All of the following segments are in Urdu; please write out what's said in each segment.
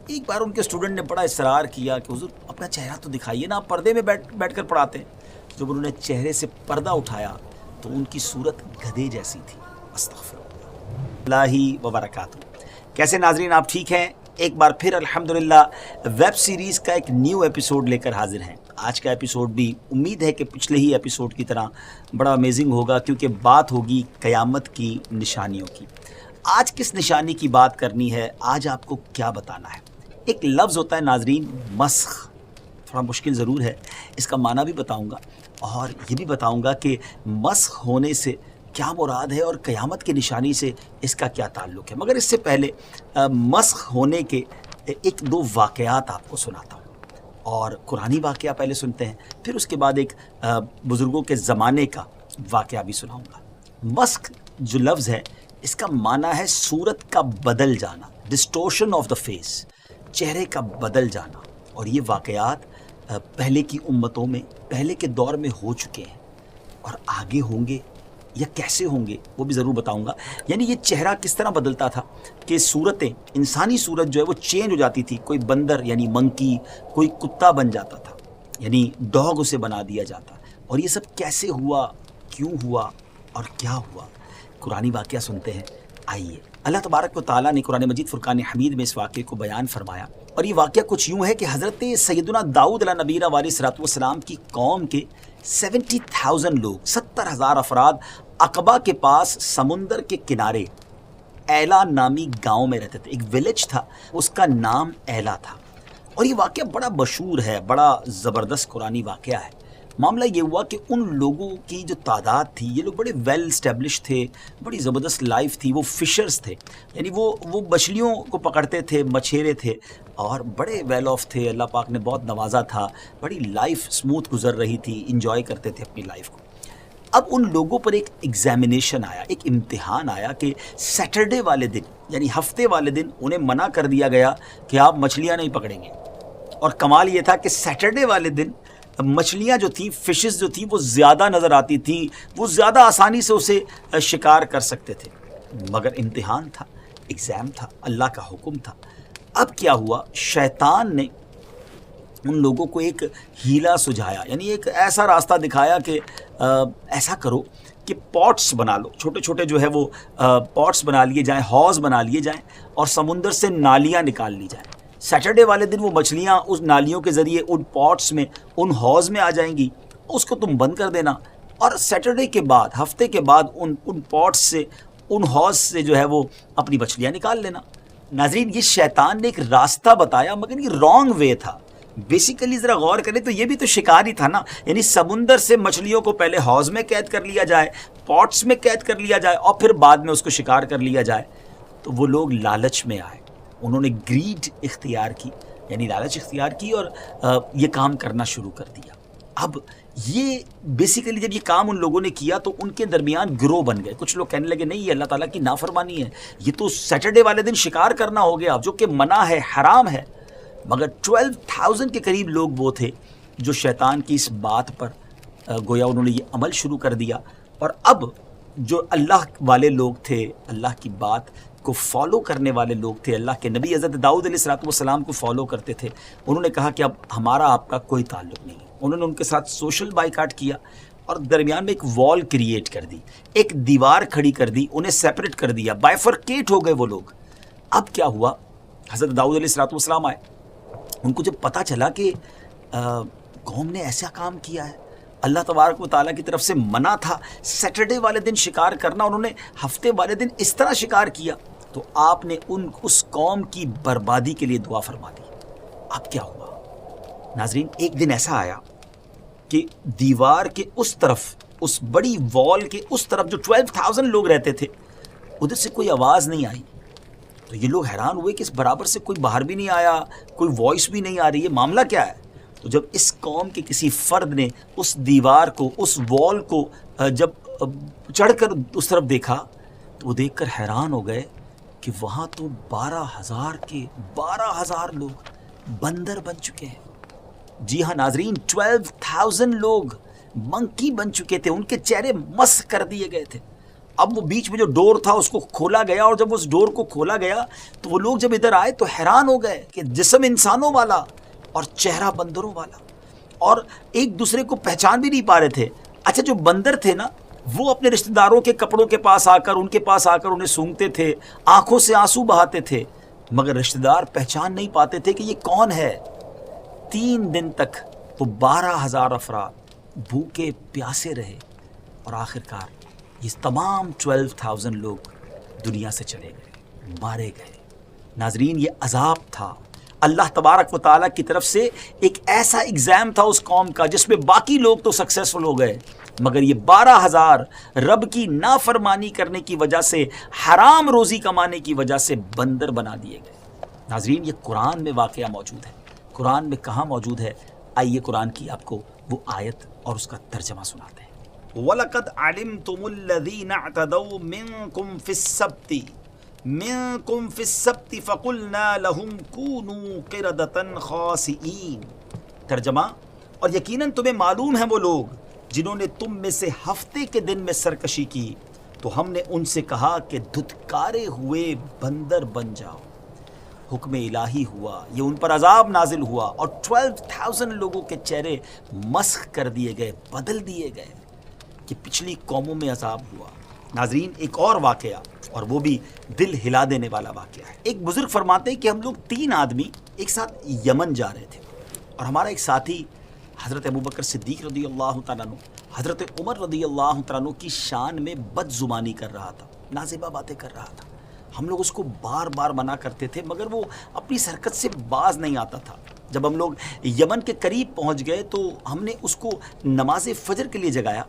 ایک بار ان کے اسٹوڈنٹ نے بڑا اصرار کیا کہ حضور اپنا چہرہ تو دکھائیے نا، آپ پردے میں بیٹھ کر پڑھاتے ہیں۔ جب انہوں نے چہرے سے پردہ اٹھایا تو ان کی صورت گدھے جیسی تھی۔ استغفر اللہ وبرکاتہ۔ کیسے ناظرین، آپ ٹھیک ہیں؟ ایک بار پھر الحمدللہ ویب سیریز کا ایک نیو ایپیسوڈ لے کر حاضر ہیں۔ آج کا ایپیسوڈ بھی امید ہے کہ پچھلے ہی ایپیسوڈ کی طرح بڑا امیزنگ ہوگا، کیونکہ بات ہوگی قیامت کی نشانیوں کی۔ آج کس نشانی کی بات کرنی ہے، آج آپ کو کیا بتانا ہے؟ ایک لفظ ہوتا ہے ناظرین، مسخ۔ تھوڑا مشکل ضرور ہے، اس کا معنی بھی بتاؤں گا اور یہ بھی بتاؤں گا کہ مسخ ہونے سے کیا مراد ہے اور قیامت کی نشانی سے اس کا کیا تعلق ہے۔ مگر اس سے پہلے مسخ ہونے کے ایک دو واقعات آپ کو سناتا ہوں، اور قرآنی واقعہ پہلے سنتے ہیں، پھر اس کے بعد ایک بزرگوں کے زمانے کا واقعہ بھی سناؤں گا۔ مسخ جو لفظ ہے، اس کا معنی ہے صورت کا بدل جانا، ڈسٹورشن آف دا فیس، چہرے کا بدل جانا۔ اور یہ واقعات پہلے کی امتوں میں، پہلے کے دور میں ہو چکے ہیں، اور آگے ہوں گے یا کیسے ہوں گے وہ بھی ضرور بتاؤں گا۔ یعنی یہ چہرہ کس طرح بدلتا تھا کہ صورتیں، انسانی صورت جو ہے وہ چینج ہو جاتی تھی۔ کوئی بندر یعنی منکی، کوئی کتا بن جاتا تھا، یعنی ڈاگ اسے بنا دیا جاتا۔ اور یہ سب کیسے ہوا، کیوں ہوا اور کیا ہوا؟ قرآنی واقعہ سنتے ہیں، آئیے۔ اللہ تبارک و تعالیٰ نے قرآن مجید فرقان حمید میں اس واقعے کو بیان فرمایا، اور یہ واقعہ کچھ یوں ہے کہ حضرت سیدنا داؤد علیہ نبینا علیہ الصلوۃ والسلام کی قوم کے 70,000 لوگ، 70,000 افراد عقبہ کے پاس سمندر کے کنارے ایلا نامی گاؤں میں رہتے تھے۔ ایک ویلیج تھا، اس کا نام ایلا تھا۔ اور یہ واقعہ بڑا مشہور ہے، بڑا زبردست قرآنی واقعہ ہے۔ معاملہ یہ ہوا کہ ان لوگوں کی جو تعداد تھی، یہ لوگ بڑے ویل اسٹیبلش تھے، بڑی زبردست لائف تھی۔ وہ فشرز تھے، یعنی وہ مچھلیوں کو پکڑتے تھے، مچھیرے تھے، اور بڑے ویل آف تھے۔ اللہ پاک نے بہت نوازا تھا، بڑی لائف اسموتھ گزر رہی تھی، انجوائے کرتے تھے اپنی لائف کو۔ اب ان لوگوں پر ایک ایگزامینیشن آیا، ایک امتحان آیا کہ سیٹرڈے والے دن، یعنی ہفتے والے دن، انہیں منع کر دیا گیا کہ آپ مچھلیاں نہیں پکڑیں گے۔ اور کمال یہ تھا کہ سیٹرڈے والے دن مچھلیاں جو تھیں، فشز جو تھیں، وہ زیادہ نظر آتی تھیں، وہ زیادہ آسانی سے اسے شکار کر سکتے تھے۔ مگر امتحان تھا، ایگزام تھا، اللہ کا حکم تھا۔ اب کیا ہوا، شیطان نے ان لوگوں کو ایک ہیلا سجھایا، یعنی ایک ایسا راستہ دکھایا کہ ایسا کرو کہ پاٹس بنا لو، چھوٹے چھوٹے جو ہے وہ پاٹس بنا لیے جائیں، حوض بنا لیے جائیں، اور سمندر سے نالیاں نکال لی جائیں۔ سیٹرڈے والے دن وہ مچھلیاں اس نالیوں کے ذریعے ان پاٹس میں، ان حوض میں آ جائیں گی، اس کو تم بند کر دینا، اور سیٹرڈے کے بعد، ہفتے کے بعد ان پاٹس سے، ان حوض سے جو ہے وہ اپنی مچھلیاں نکال لینا۔ ناظرین، یہ شیطان نے ایک راستہ بتایا، مگر یہ رانگ وے تھا۔ بیسیکلی ذرا غور کریں تو یہ بھی تو شکار ہی تھا نا، یعنی سمندر سے مچھلیوں کو پہلے حوض میں قید کر لیا جائے، پاٹس میں قید کر لیا جائے، اور پھر بعد میں اس کو شکار کر لیا جائے۔ تو وہ لوگ لالچ میں آئے، انہوں نے گریڈ اختیار کی، یعنی لالچ اختیار کی، اور یہ کام کرنا شروع کر دیا۔ اب یہ بیسیکلی جب یہ کام ان لوگوں نے کیا تو ان کے درمیان گروہ بن گئے۔ کچھ لوگ کہنے لگے نہیں، یہ اللہ تعالیٰ کی نافرمانی ہے، یہ تو سیٹرڈے والے دن شکار کرنا ہو گیا، جو کہ منع ہے، حرام ہے۔ مگر 12,000 کے قریب لوگ وہ تھے جو شیطان کی اس بات پر گویا انہوں نے یہ عمل شروع کر دیا۔ اور اب جو اللہ والے لوگ تھے، اللہ کی بات کو فالو کرنے والے لوگ تھے، اللہ کے نبی حضرت داؤد علیہ السلام کو فالو کرتے تھے، انہوں نے کہا کہ اب ہمارا آپ کا کوئی تعلق نہیں ہے۔ انہوں نے ان کے ساتھ سوشل بائیکاٹ کیا، اور درمیان میں ایک وال کریٹ کر دی، ایک دیوار کھڑی کر دی، انہیں سیپریٹ کر دیا، بائیفرکیٹ ہو گئے وہ لوگ۔ اب کیا ہوا، حضرت داؤد علیہ السلام آئے، ان کو جب پتہ چلا کہ قوم نے ایسا کام کیا ہے، اللہ تبارک و تعالیٰ کی طرف سے منع تھا سیٹرڈے والے دن شکار کرنا، انہوں نے ہفتے والے دن اس طرح شکار کیا، تو آپ نے اس قوم کی بربادی کے لیے دعا فرما دی۔ اب کیا ہوا ناظرین، ایک دن ایسا آیا کہ دیوار کے اس طرف، اس بڑی وال کے اس طرف جو 12,000 لوگ رہتے تھے، ادھر سے کوئی آواز نہیں آئی۔ تو یہ لوگ حیران ہوئے کہ اس برابر سے کوئی باہر بھی نہیں آیا، کوئی وائس بھی نہیں آ رہی ہے، معاملہ کیا ہے؟ تو جب اس قوم کے کسی فرد نے اس دیوار کو، اس وال کو جب چڑھ کر اس طرف دیکھا، تو وہ دیکھ کر حیران ہو گئے کہ وہاں تو 12,000 لوگ بندر بن چکے ہیں۔ جی ہاں ناظرین، 12,000 لوگ منکی بن چکے تھے، ان کے چہرے مسخ کر دیے گئے تھے، اب وہ بیچ میں جو ڈور تھا اس کو کھولا گیا، اور جب اس ڈور کو کھولا گیا تو وہ لوگ جب ادھر آئے تو حیران ہو گئے کہ جسم انسانوں والا اور چہرہ بندروں والا، اور ایک دوسرے کو پہچان بھی نہیں پا رہے تھے۔ اچھا جو بندر تھے نا وہ اپنے رشتہ داروں کے کپڑوں کے پاس آ کر ان کے پاس آ کر انہیں سونگھتے تھے، آنکھوں سے آنسو بہاتے تھے، مگر رشتہ دار پہچان نہیں پاتے تھے کہ یہ کون ہے۔ 3 دن تک وہ 12,000 افراد بھوکے پیاسے رہے، اور آخرکار یہ تمام 12,000 لوگ دنیا سے چلے گئے، مارے گئے۔ ناظرین یہ عذاب تھا، اللہ تبارک و تعالیٰ کی طرف سے ایک ایسا ایگزام تھا اس قوم کا جس میں باقی لوگ تو سکسیسفل ہو گئے، مگر یہ 12,000 رب کی نافرمانی کرنے کی وجہ سے، حرام روزی کمانے کی وجہ سے بندر بنا دیے گئے۔ ناظرین یہ قرآن میں واقعہ موجود ہے، قرآن میں کہاں موجود ہے؟ آئیے قرآن کی آپ کو وہ آیت اور اس کا ترجمہ سناتے ہیں۔ وَلَقَدْ عَلِمْتُمُ الَّذِينَ اعْتَدَوْا مِنْكُمْ فِي السَّبْتِ فَقُلْنَا لَهُمْ كُونُوا قِرَدَةً خَاسِئِينَ۔ ترجمہ، اور یقیناً تمہیں معلوم ہیں وہ لوگ جنہوں نے تم میں سے ہفتے کے دن میں سرکشی کی، تو ہم نے ان سے کہا کہ دھتکارے ہوئے بندر بن جاؤ۔ حکم الہی ہوا، یہ ان پر عذاب نازل ہوا، اور 12,000 لوگوں کے چہرے مسخ کر دیے گئے، بدل دیے گئے۔ کہ پچھلی قوموں میں عذاب ہوا۔ ناظرین ایک اور واقعہ، اور وہ بھی دل ہلا دینے والا واقعہ ہے۔ ایک بزرگ فرماتے ہیں کہ ہم لوگ 3 آدمی ایک ساتھ یمن جا رہے تھے، اور ہمارا ایک ساتھی حضرت ابوبکر صدیق رضی اللہ تعالیٰ عنہ، حضرت عمر رضی اللہ تعالیٰ عنہ کی شان میں بد زبانی کر رہا تھا، نازیبہ باتیں کر رہا تھا۔ ہم لوگ اس کو بار بار منع کرتے تھے، مگر وہ اپنی اس حرکت سے باز نہیں آتا تھا۔ جب ہم لوگ یمن کے قریب پہنچ گئے تو ہم نے اس کو نماز فجر کے لیے جگایا،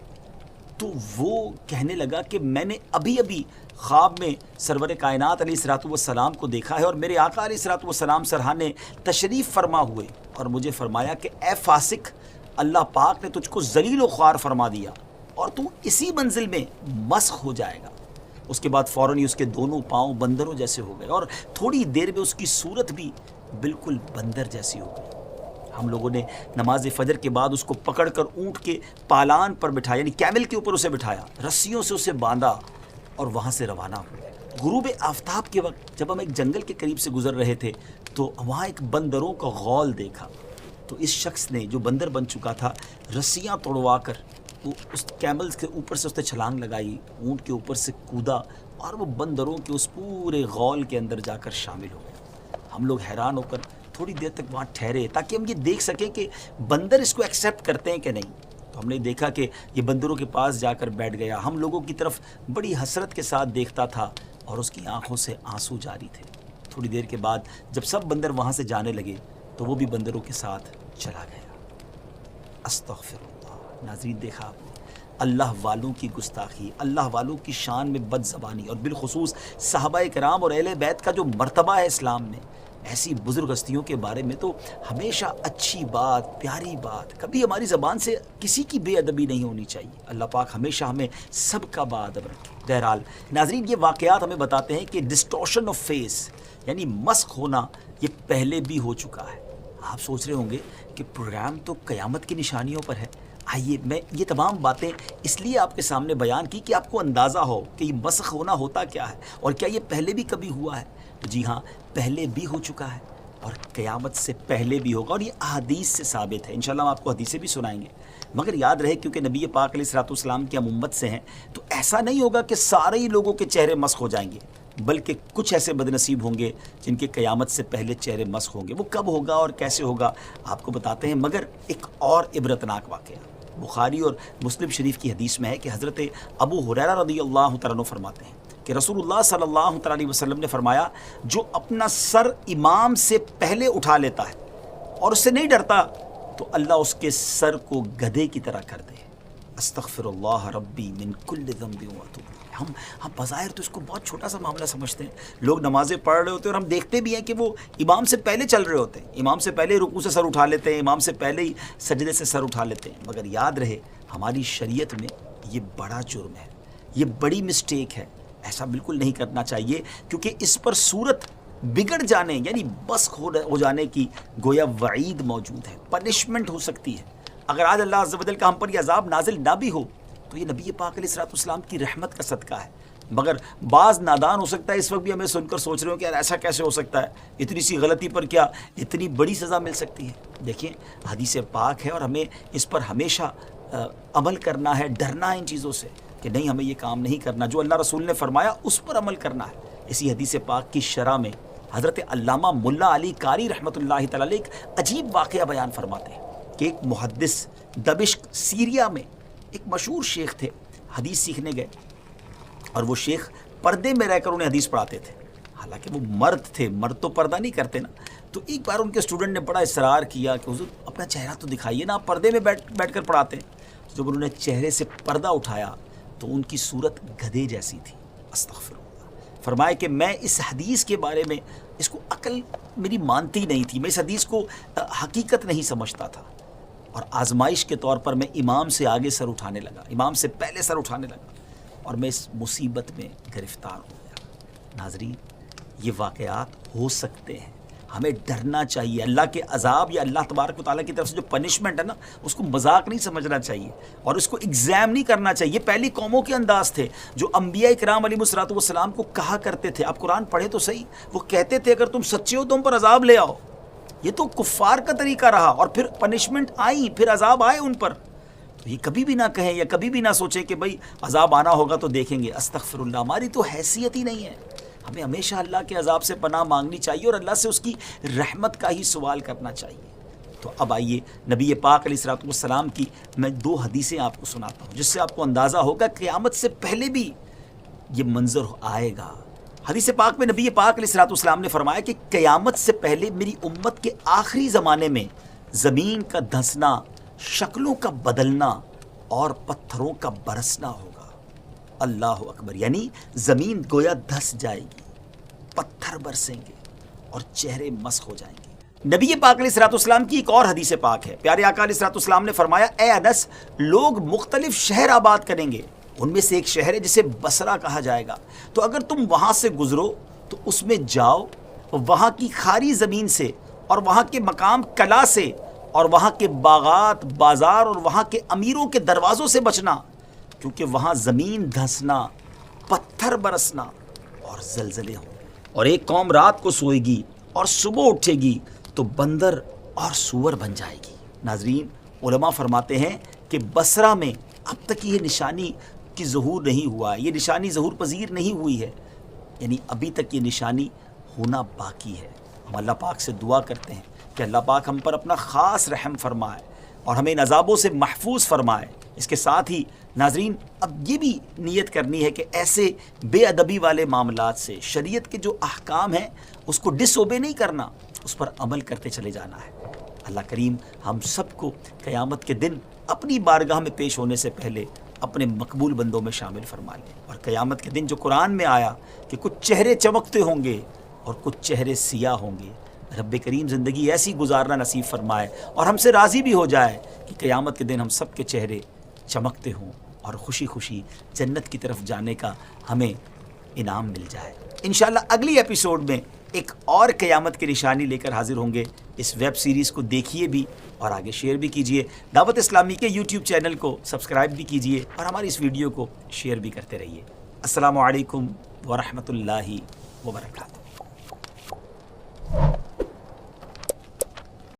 تو وہ کہنے لگا کہ میں نے ابھی ابھی خواب میں سرور کائنات علیہ الصلوۃ والسلام کو دیکھا ہے، اور میرے آقا علیہ الصلوۃ والسلام سرحانے تشریف فرما ہوئے، اور مجھے فرمایا کہ اے فاسق، اللہ پاک نے تجھ کو ذلیل و خوار فرما دیا، اور تو اسی منزل میں مسخ ہو جائے گا۔ اس کے بعد فوراً ہی اس کے دونوں پاؤں بندروں جیسے ہو گئے، اور تھوڑی دیر میں اس کی صورت بھی بالکل بندر جیسی ہو گئی۔ ہم لوگوں نے نماز فجر کے بعد اس کو پکڑ کر اونٹ کے پالان پر بٹھایا، یعنی کیمل کے اوپر اسے بٹھایا، رسیوں سے اسے باندھا، اور وہاں سے روانہ ہوئے۔ غروب آفتاب کے وقت جب ہم ایک جنگل کے قریب سے گزر رہے تھے تو وہاں ایک بندروں کا غول دیکھا، تو اس شخص نے جو بندر بن چکا تھا رسیاں توڑوا کر وہ اس کیمل کے اوپر سے اس نے چھلانگ لگائی، اونٹ کے اوپر سے کودا، اور وہ بندروں کے اس پورے غول کے اندر جا کر شامل ہو گیا۔ ہم لوگ حیران ہو کر تھوڑی دیر تک وہاں ٹھہرے تاکہ ہم یہ دیکھ سکیں کہ بندر اس کو ایکسیپٹ کرتے ہیں کہ نہیں۔ تو ہم نے دیکھا کہ یہ بندروں کے پاس جا کر بیٹھ گیا، ہم لوگوں کی طرف بڑی حسرت کے ساتھ دیکھتا تھا، اور اس کی آنکھوں سے آنسو جاری تھے۔ تھوڑی دیر کے بعد جب سب بندر وہاں سے جانے لگے تو وہ بھی بندروں کے ساتھ چلا گیا۔ استغفر اللہ۔ ناظرین دیکھا آپ نے اللہ والوں کی گستاخی، اللہ والوں کی شان میں بد زبانی، اور بالخصوص صحابہ کرام اور اہل بیت کا جو مرتبہ ہے اسلام میں، ایسی بزرگ ہستیوں کے بارے میں تو ہمیشہ اچھی بات، پیاری بات، کبھی ہماری زبان سے کسی کی بے ادبی نہیں ہونی چاہیے۔ اللہ پاک ہمیشہ ہمیں سب کا با ادب رکھے۔ بہرحال ناظرین یہ واقعات ہمیں بتاتے ہیں کہ ڈسٹورشن آف فیس، یعنی مسخ ہونا، یہ پہلے بھی ہو چکا ہے۔ آپ سوچ رہے ہوں گے کہ پروگرام تو قیامت کی نشانیوں پر ہے۔ آئیے میں یہ تمام باتیں اس لیے آپ کے سامنے بیان کی کہ آپ کو اندازہ ہو کہ یہ مسخ ہونا ہوتا کیا ہے، اور کیا یہ پہلے بھی کبھی ہوا ہے؟ جی ہاں، پہلے بھی ہو چکا ہے، اور قیامت سے پہلے بھی ہوگا، اور یہ احادیث سے ثابت ہے۔ انشاءاللہ ہم آپ کو حدیثیں بھی سنائیں گے، مگر یاد رہے کیونکہ نبی پاک علیہ الصلوۃ والسلام کی ہم امت سے ہیں، تو ایسا نہیں ہوگا کہ سارے ہی لوگوں کے چہرے مسخ ہو جائیں گے، بلکہ کچھ ایسے بد نصیب ہوں گے جن کے قیامت سے پہلے چہرے مسخ ہوں گے۔ وہ کب ہوگا اور کیسے ہوگا آپ کو بتاتے ہیں، مگر ایک اور عبرتناک واقعہ بخاری اور مسلم شریف کی حدیث میں ہے کہ حضرت ابو ہریرہ رضی اللہ تعالیٰ عنہ فرماتے ہیں کہ رسول اللہ صلی اللہ تعالیٰ علیہ وسلم نے فرمایا، جو اپنا سر امام سے پہلے اٹھا لیتا ہے اور اس سے نہیں ڈرتا، تو اللہ اس کے سر کو گدھے کی طرح کر دے۔ استغفر اللہ ربی من کل ذنب واتوب الیہ۔ ہم بظاہر تو اس کو بہت چھوٹا سا معاملہ سمجھتے ہیں، لوگ نمازیں پڑھ رہے ہوتے ہیں اور ہم دیکھتے بھی ہیں کہ وہ امام سے پہلے چل رہے ہوتے ہیں، امام سے پہلے رکوع سے سر اٹھا لیتے ہیں، امام سے پہلے ہی سجدے سے سر اٹھا لیتے ہیں، مگر یاد رہے ہماری شریعت میں یہ بڑا جرم ہے، یہ بڑی مسٹیک ہے، ایسا بالکل نہیں کرنا چاہیے، کیونکہ اس پر صورت بگڑ جانے یعنی مسخ ہو جانے کی گویا وعید موجود ہے، پنشمنٹ ہو سکتی ہے۔ اگر آج اللہ عز و جل کا ہم پر یہ عذاب نازل نہ بھی ہو تو یہ نبی پاک علیہ الصلوۃ والسلام کی رحمت کا صدقہ ہے. مگر بعض نادان ہو سکتا ہے اس وقت بھی ہمیں سن کر سوچ رہے ہو کہ یار ایسا کیسے ہو سکتا ہے, اتنی سی غلطی پر کیا اتنی بڑی سزا مل سکتی ہے. دیکھیں حدیث پاک ہے اور ہمیں اس پر ہمیشہ عمل کرنا ہے, ڈرنا ہے ان چیزوں سے کہ نہیں ہمیں یہ کام نہیں کرنا, جو اللہ رسول نے فرمایا اس پر عمل کرنا ہے. اسی حدیث پاک کی شرح میں حضرت علامہ ملا علی قاری رحمۃ اللہ تعالی ایک عجیب واقعہ بیان فرماتے ہیں کہ ایک محدث دمشق سیریا میں ایک مشہور شیخ تھے, حدیث سیکھنے گئے اور وہ شیخ پردے میں رہ کر انہیں حدیث پڑھاتے تھے. حالانکہ وہ مرد تھے, مرد تو پردہ نہیں کرتے نا. تو ایک بار ان کے اسٹوڈنٹ نے بڑا اصرار کیا کہ حضور اپنا چہرہ تو دکھائیے نا, آپ پردے میں بیٹھ کر پڑھاتے ہیں. جب انہوں نے چہرے سے پردہ اٹھایا تو ان کی صورت گدھے جیسی تھی. استغفر اللہ. فرمایا کہ میں اس حدیث کے بارے میں اس کو عقل میری مانتی نہیں تھی, میں اس حدیث کو حقیقت نہیں سمجھتا تھا, اور آزمائش کے طور پر میں امام سے آگے سر اٹھانے لگا, امام سے پہلے سر اٹھانے لگا, اور میں اس مصیبت میں گرفتار ہو گیا. ناظرین یہ واقعات ہو سکتے ہیں, ہمیں ڈرنا چاہیے. اللہ کے عذاب یا اللہ تبارک و تعالیٰ کی طرف سے جو پنشمنٹ ہے نا, اس کو مذاق نہیں سمجھنا چاہیے اور اس کو ایگزام نہیں کرنا چاہیے. یہ پہلی قوموں کے انداز تھے جو انبیاء کرام علیہ الصلوۃ والسلام کو کہا کرتے تھے. آپ قرآن پڑھیں تو صحیح, وہ کہتے تھے اگر تم سچے ہو تو ہم پر عذاب لے آؤ. یہ تو کفار کا طریقہ رہا, اور پھر پنشمنٹ آئی, پھر عذاب آئے ان پر. تو یہ کبھی بھی نہ کہیں یا کبھی بھی نہ سوچیں کہ بھائی عذاب آنا ہوگا تو دیکھیں گے. استغفر اللہ, ہماری تو حیثیت ہی نہیں ہے. ہمیں ہمیشہ اللہ کے عذاب سے پناہ مانگنی چاہیے اور اللہ سے اس کی رحمت کا ہی سوال کرنا چاہیے. تو اب آئیے نبی پاک علیہ الصلوۃ والسلام کی میں 2 حدیثیں آپ کو سناتا ہوں جس سے آپ کو اندازہ ہوگا قیامت سے پہلے بھی یہ منظر آئے گا. حدیث پاک میں نبی پاک علیہ الصلوۃ والسلام نے فرمایا کہ قیامت سے پہلے میری امت کے آخری زمانے میں زمین کا دھنسنا, شکلوں کا بدلنا اور پتھروں کا برسنا ہوگا. اللہ اکبر. یعنی زمین گویا دھس جائے گی, پتھر برسیں گے اور چہرے مسخ ہو جائیں گے. نبی پاک علیہ الصلوۃ والسلام کی ایک اور حدیث پاک ہے. پیارے آقا علیہ الصلوۃ والسلام نے فرمایا اے انس, لوگ مختلف شہر آباد کریں گے, ان میں سے ایک شہر ہے جسے بصرہ کہا جائے گا. تو اگر تم وہاں سے گزرو تو اس میں جاؤ, وہاں کی کھاری زمین سے اور وہاں کے مقام کلا سے اور وہاں کے باغات, بازار اور وہاں کے امیروں کے دروازوں سے بچنا, کیونکہ وہاں زمین دھنسنا, پتھر برسنا اور زلزلے ہوں. اور ایک قوم رات کو سوئے گی اور صبح اٹھے گی تو بندر اور سور بن جائے گی. ناظرین علماء فرماتے ہیں کہ بصرہ میں اب تک یہ نشانی کی ظہور نہیں ہوا ہے, یہ نشانی ظہور پذیر نہیں ہوئی ہے, یعنی ابھی تک یہ نشانی ہونا باقی ہے. ہم اللہ پاک سے دعا کرتے ہیں کہ اللہ پاک ہم پر اپنا خاص رحم فرمائے اور ہمیں ان عذابوں سے محفوظ فرمائے. اس کے ساتھ ہی ناظرین اب یہ بھی نیت کرنی ہے کہ ایسے بے ادبی والے معاملات سے شریعت کے جو احکام ہیں اس کو ڈس اوبے نہیں کرنا, اس پر عمل کرتے چلے جانا ہے. اللہ کریم ہم سب کو قیامت کے دن اپنی بارگاہ میں پیش ہونے سے پہلے اپنے مقبول بندوں میں شامل فرما لیں. اور قیامت کے دن جو قرآن میں آیا کہ کچھ چہرے چمکتے ہوں گے اور کچھ چہرے سیاہ ہوں گے, رب کریم زندگی ایسی گزارنا نصیب فرمائے اور ہم سے راضی بھی ہو جائے کہ قیامت کے دن ہم سب کے چہرے چمکتے ہوں اور خوشی خوشی جنت کی طرف جانے کا ہمیں انعام مل جائے. انشاءاللہ اگلی ایپیسوڈ میں ایک اور قیامت کی نشانی لے کر حاضر ہوں گے. اس ویب سیریز کو دیکھیے بھی اور آگے شیئر بھی کیجیے. دعوت اسلامی کے یوٹیوب چینل کو سبسکرائب بھی کیجیے اور ہماری اس ویڈیو کو شیئر بھی کرتے رہیے. السلام علیکم ورحمۃ اللہ وبرکاتہ.